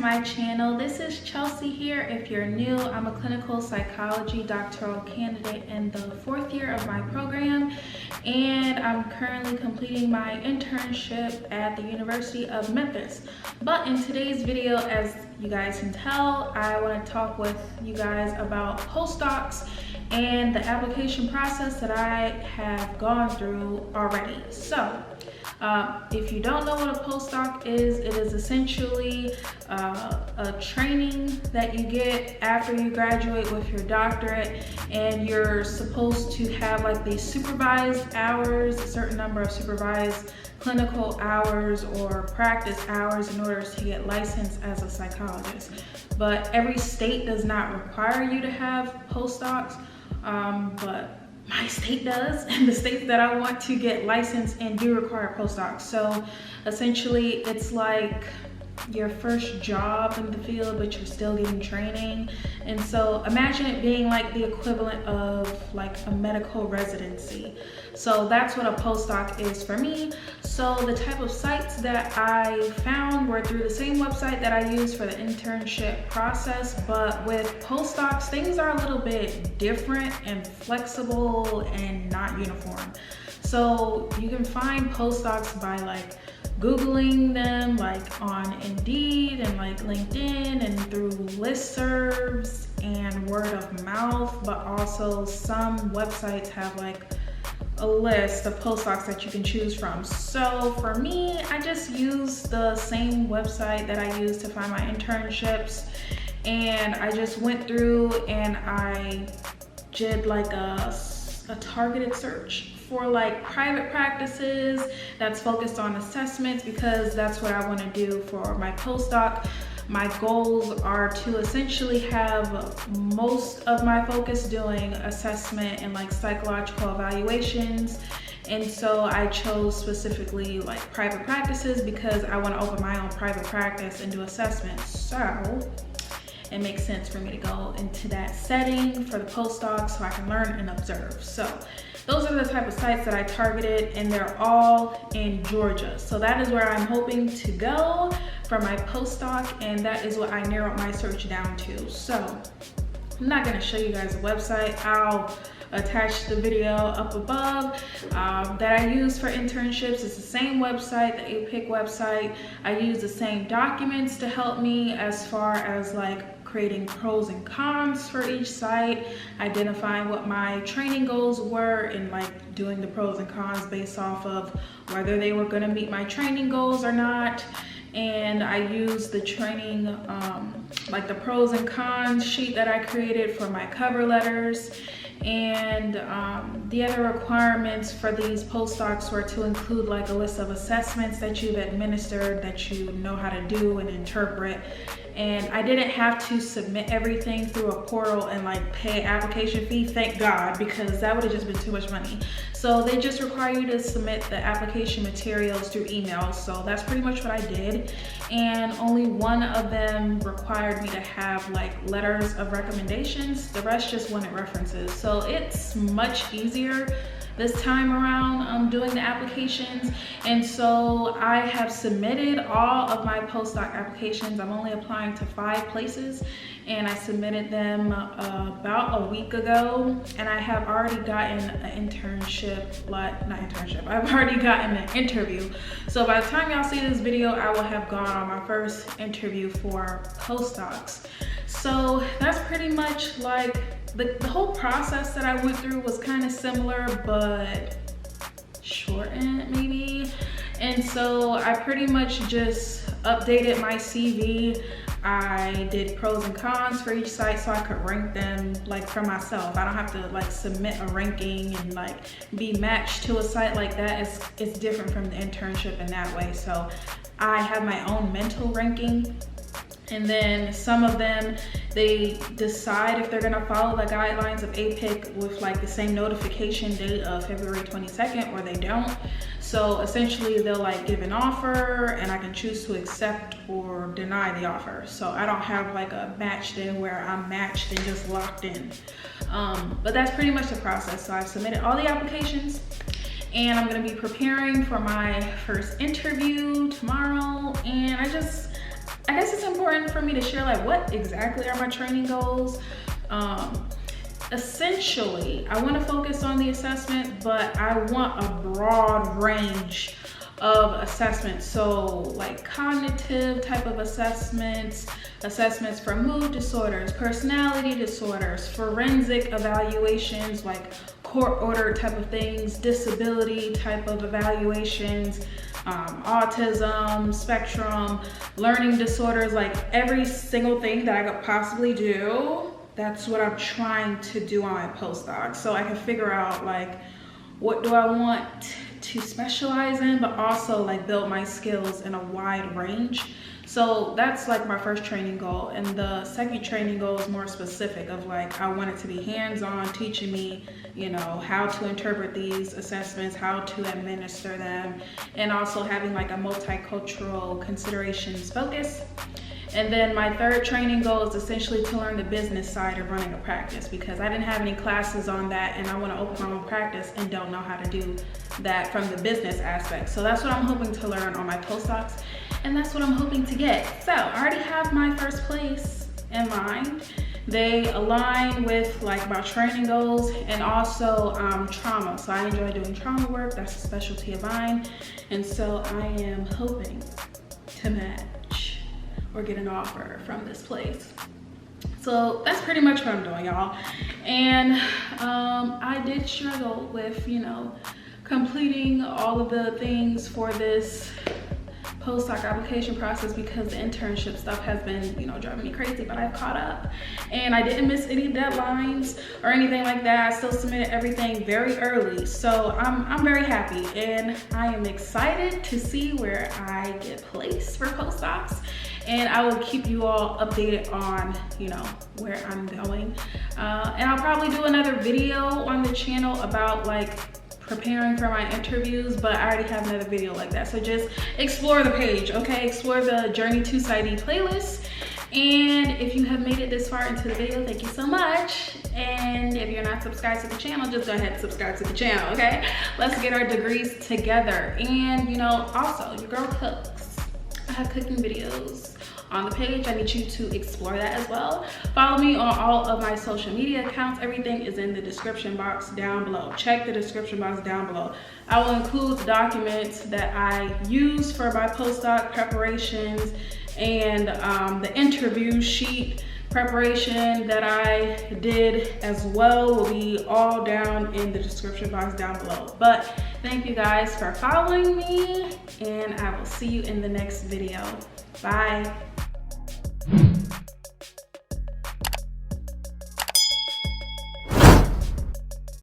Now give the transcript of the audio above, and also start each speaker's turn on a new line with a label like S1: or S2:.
S1: my channel. This is Chelsea here. If you're new, I'm a clinical psychology doctoral candidate in the 4th year of my program, and I'm currently completing my internship at the University of Memphis. But in today's video, as you guys can tell, I want to talk with you guys about postdocs and the application process that I have gone through already. So if you don't know what a postdoc is, it is essentially a training that you get after you graduate with your doctorate, and you're supposed to have like these supervised hours, a certain number of supervised clinical hours or practice hours in order to get licensed as a psychologist. But every state does not require you to have postdocs, but my state does, and the states that I want to get licensed in do require postdocs. So essentially it's like your first job in the field, but you're still getting training. And so imagine it being like the equivalent of like a medical residency. So that's what a postdoc is for me. So the type of sites that I found were through the same website that I used for the internship process, but with postdocs, things are a little bit different and flexible and not uniform. So you can find postdocs by like Googling them, like on Indeed and like LinkedIn and through listservs and word of mouth, but also some websites have like a list of postdocs that you can choose from. So for me, I just use the same website that I use to find my internships, and I just went through and I did like a targeted search for like private practices that's focused on assessments, because that's what I want to do for my postdoc. My goals are to essentially have most of my focus doing assessment and like psychological evaluations. And so I chose specifically like private practices because I want to open my own private practice and do assessments. So it makes sense for me to go into that setting for the postdoc so I can learn and observe. So those are the type of sites that I targeted, and they're all in Georgia. So that is where I'm hoping to go for my postdoc, and that is what I narrowed my search down to. So I'm not gonna show you guys a website. I'll attach the video up above that I use for internships. It's the same website, the APIC website. I use the same documents to help me as far as like creating pros and cons for each site, identifying what my training goals were, and like doing the pros and cons based off of whether they were going to meet my training goals or not. And I use the training, like the pros and cons sheet that I created for my cover letters. And the other requirements for these postdocs were to include like a list of assessments that you've administered, that you know how to do and interpret. And I didn't have to submit everything through a portal and like pay application fee, thank God, because that would have just been too much money. So they just require you to submit the application materials through email. So that's pretty much what I did. And only one of them required me to have like letters of recommendations. The rest just wanted references. So it's much easier this time around doing the applications. And so I have submitted all of my postdoc applications. I'm only applying to 5 places, and I submitted them about a week ago, and I have already gotten an I've already gotten an interview. So by the time y'all see this video, I will have gone on my first interview for postdocs. So that's pretty much like the whole process that I went through was kind of similar, but shortened maybe. And so I pretty much just updated my CV. I did pros and cons for each site so I could rank them like for myself. I don't have to like submit a ranking and like be matched to a site like that. It's different from the internship in that way. So I have my own mental ranking. And then some of them, they decide if they're gonna follow the guidelines of APIC with like the same notification date of February 22nd, or they don't. So essentially they'll like give an offer, and I can choose to accept or deny the offer. So I don't have like a matched in where I'm matched and just locked in. But that's pretty much the process. So I've submitted all the applications, and I'm gonna be preparing for my first interview tomorrow. And I guess it's important for me to share like what exactly are my training goals. Essentially, I want to focus on the assessment, but I want a broad range of assessments. So like cognitive type of assessments, assessments for mood disorders, personality disorders, forensic evaluations like court order type of things, disability type of evaluations, autism, spectrum, learning disorders, like every single thing that I could possibly do. That's what I'm trying to do on my postdoc. So I can figure out like, what do I want to specialize in, but also like build my skills in a wide range. So that's like my first training goal. And the second training goal is more specific of like, I want it to be hands-on, teaching me, you know, how to interpret these assessments, how to administer them, and also having like a multicultural considerations focus. And then my third training goal is essentially to learn the business side of running a practice, because I didn't have any classes on that and I want to open my own practice and don't know how to do that from the business aspect. So that's what I'm hoping to learn on my postdocs, and that's what I'm hoping to get. So I already have my first place in mind. They align with like my training goals and also trauma. So I enjoy doing trauma work. That's a specialty of mine. And so I am hoping to match or get an offer from this place. So that's pretty much what I'm doing, y'all. And I did struggle with, you know, completing all of the things for this postdoc application process because the internship stuff has been, you know, driving me crazy, but I've caught up and I didn't miss any deadlines or anything like that. I still submitted everything very early. So I'm very happy and I am excited to see where I get placed for postdocs. And I will keep you all updated on, you know, where I'm going. And I'll probably do another video on the channel about like preparing for my interviews, but I already have another video like that. So just explore the page, okay? Explore the JourneyToPsyD playlist. And if you have made it this far into the video, thank you so much. And if you're not subscribed to the channel, just go ahead and subscribe to the channel, okay? Let's get our degrees together. And you know, also, your girl cooks. I have cooking videos on the page. I need you to explore that as well. Follow me on all of my social media accounts. Everything is in the description box down below. Check the description box down below. I will include the documents that I use for my postdoc preparations and the interview sheet preparation that I did as well will be all down in the description box down below. But thank you guys for following me, and I will see you in the next video. Bye.